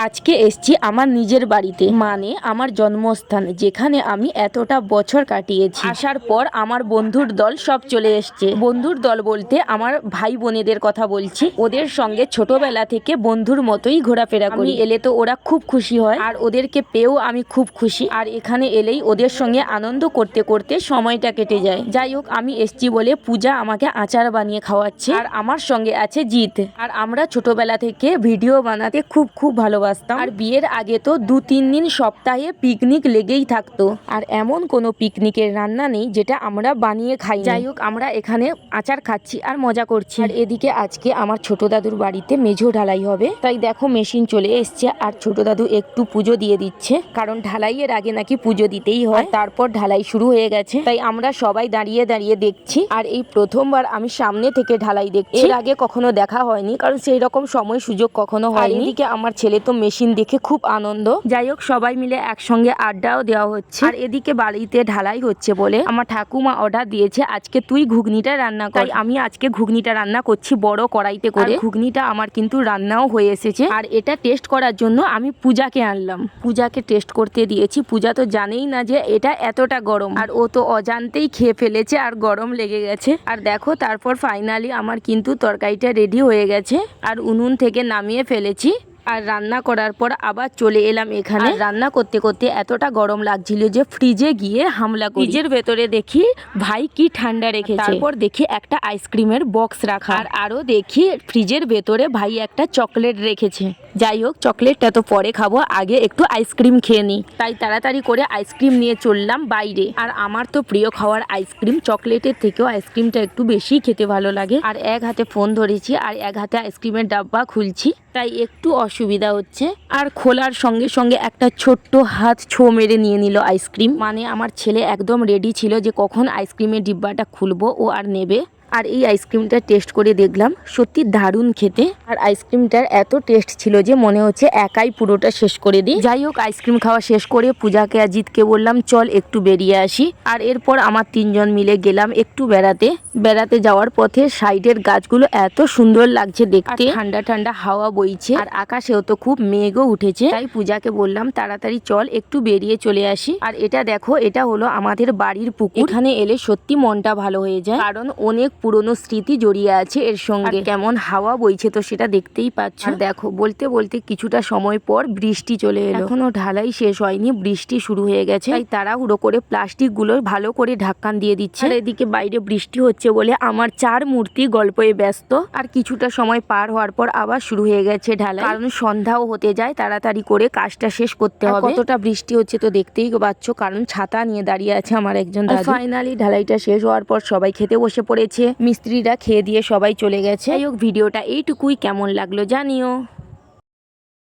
আজকে এসছি আমার নিজের বাড়িতে, মানে আমার জন্মস্থান, যেখানে আমি এতটা বছর কাটিয়েছি। আসার পর আমার বন্ধুর দল সব চলে এসছে। বন্ধুর দল বলতে আমার ভাই বোনেদের কথা বলছি। ওদের সঙ্গে ছোটবেলা থেকে বন্ধুর মতোই ঘোরাফেরা করি। এলে তো ওরা খুব খুশি হয়, আর ওদেরকে পেয়েও আমি খুব খুশি। আর এখানে এলেই ওদের সঙ্গে আনন্দ করতে করতে সময়টা কেটে যায়। যাই হোক, আমি এসছি বলে পূজা আমাকে আচার বানিয়ে খাওয়াচ্ছে, আর আমার সঙ্গে আছে জিৎ। আর আমরা ছোটবেলা থেকে ভিডিও বানাতে খুব ভালোবাসতাম। আর বিয়ের আগে তো 2-3 দিন সপ্তাহে পিকনিক লেগেই থাকতো। আর এমন কোনো পিকনিকের রান্না নেই যেটা আমরা বানিয়ে খাই। যাই হোক, আমরা এখানে আচার খাচ্ছি আর মজা করছি। আর এদিকে আজকে আমার ছোট দাদুর বাড়িতে মেঝো ঢালাই হবে, তাই দেখো মেশিন চলে এসছে। আর ছোট দাদু একটু পুজো দিয়ে দিচ্ছে, কারণ ঢালাইয়ের আগে নাকি পুজো দিতেই হয়। তারপর ঢালাই শুরু হয়ে গেছে, তাই আমরা সবাই দাঁড়িয়ে দাঁড়িয়ে দেখছি। আর এই প্রথমবার আমি সামনে থেকে ঢালাই দেখছি। এর আগে কখনো দেখা হয়নি, কারণ সেই রকম সময় সুযোগ কখনো হয়নি। এদিকে আমার ছেলে তো মেশিন দেখে খুব আনন্দ। যাই হোক, সবাই মিলে একসঙ্গে আড্ডাও দেওয়া হচ্ছে। আর এদিকে বাড়িতে ঢালাই হচ্ছে বলে আমার ঠাকুমা অর্ডার দিয়েছে, আজকে তুই ঘুগনিটা রান্না কর। তাই আমি আজকে ঘুগনিটা রান্না করছি বড় কড়াইতে করে। ঘুগনিটা আমার কিন্তু রান্নাও হয়ে এসেছে। আর এটা টেস্ট করার জন্য আমি পূজাকে আনলাম। পূজাকে টেস্ট করতে দিয়েছি। পূজা তো জানেই না যে এটা এতটা গরম, আর ও তো অজান্তেই খেয়ে ফেলেছে আর গরম লেগে গেছে। আর দেখো, তারপর ফাইনালি আমার কিন্তু তরকারিটা রেডি হয়ে গেছে। আর উনুন থেকে নামিয়ে ফেলেছি। আর রান্না করার পর আবার চলে এলাম এখানে। রান্না করতে করতে এতটা গরম লাগছিল যে ফ্রিজে গিয়ে হামলা করি। ফ্রিজের ভেতরে দেখি ভাই কি ঠান্ডা রেখেছে। তারপর দেখি একটা আইসক্রিমের বক্স রাখা, আর আরো দেখি ফ্রিজের ভেতরে ভাই একটা চকলেট রেখেছে। যাই হোক, চকলেটটা তো পরে খাবো, আগে একটু আইসক্রিম খেয়ে নিই। তাই তাড়াতাড়ি করে আইসক্রিম নিয়ে চললাম বাইরে। আর আমার তো প্রিয় খাওয়ার আইসক্রিম, চকলেটের থেকেও আইসক্রিমটা একটু বেশি খেতে ভালো লাগে। আর এক হাতে ফোন ধরেছি আর এক হাতে আইসক্রিমের ডাব্বা খুলছি, তাই একটু অসুবিধা হচ্ছে। আর খোলার সঙ্গে সঙ্গে একটা ছোট্ট হাত ছো মেরে নিয়ে নিল আইসক্রিম। মানে আমার ছেলে একদম রেডি ছিল যে কখন আইসক্রিমের ডিব্বাটা খুলবো ও আর নেবে। আর এই আইসক্রিমটা টেস্ট করে দেখলাম, সত্যি দারুণ খেতে। আর আইসক্রিমটার এত টেস্ট ছিল যে মনে হচ্ছে একাই পুরোটা শেষ করে দিই। যাই হোক, আইসক্রিম খাওয়া শেষ করে পূজাকে আর জিৎকে বললাম চল একটু বেরিয়ে আসি। আর এরপর আমার 3 জন মিলে গেলাম একটু বেড়াতে যাওয়ার পথে সাইডের গাছগুলো এত সুন্দর লাগছে দেখতে। ঠান্ডা ঠান্ডা হাওয়া বইছে, আর আকাশেও তো খুব মেঘও উঠেছে। তাই পূজাকে বললাম তাড়াতাড়ি চল একটু বেরিয়ে চলে আসি। আর এটা দেখো, এটা হলো আমাদের বাড়ির পুকুর। এখানে এলে সত্যি মনটা ভালো হয়ে যায়, কারণ অনেক পুরনো স্মৃতি জড়িয়ে আছে এর সঙ্গে। কেমন হাওয়া বইছে তো সেটা দেখতেই পাচ্ছ। আর দেখো, বলতে বলতে কিছুটা সময় পর বৃষ্টি চলে এলো। এখনো ঢালাই শেষ হয়নি, বৃষ্টি শুরু হয়ে গেছে। তাই তাড়াহুড়ো করে প্লাস্টিক গুলো ভালো করে ঢাক্কান দিয়ে দিচ্ছে। আর এদিকে বাইরে বৃষ্টি হচ্ছে বলে আমার 4 মূর্তি গল্পে ব্যস্ত। আর কিছুটা সময় পার হওয়ার পর আবার শুরু হয়ে গেছে ঢালাই, কারণ সন্ধ্যাও হতে যায়, তাড়াতাড়ি করে কাজটা শেষ করতে হবে। কতটা বৃষ্টি হচ্ছে তো দেখতেই পাচ্ছ, কারণ ছাতা নিয়ে দাঁড়িয়ে আছে আমার একজন দাদু। ফাইনালি ঢালাইটা শেষ হওয়ার পর সবাই খেতে বসে পড়েছে। মিস্ত্রিরা খেয়ে দিয়ে সবাই চলে গেছে। যাই হোক, ভিডিওটা এইটুকুই। কেমন লাগলো জানিও।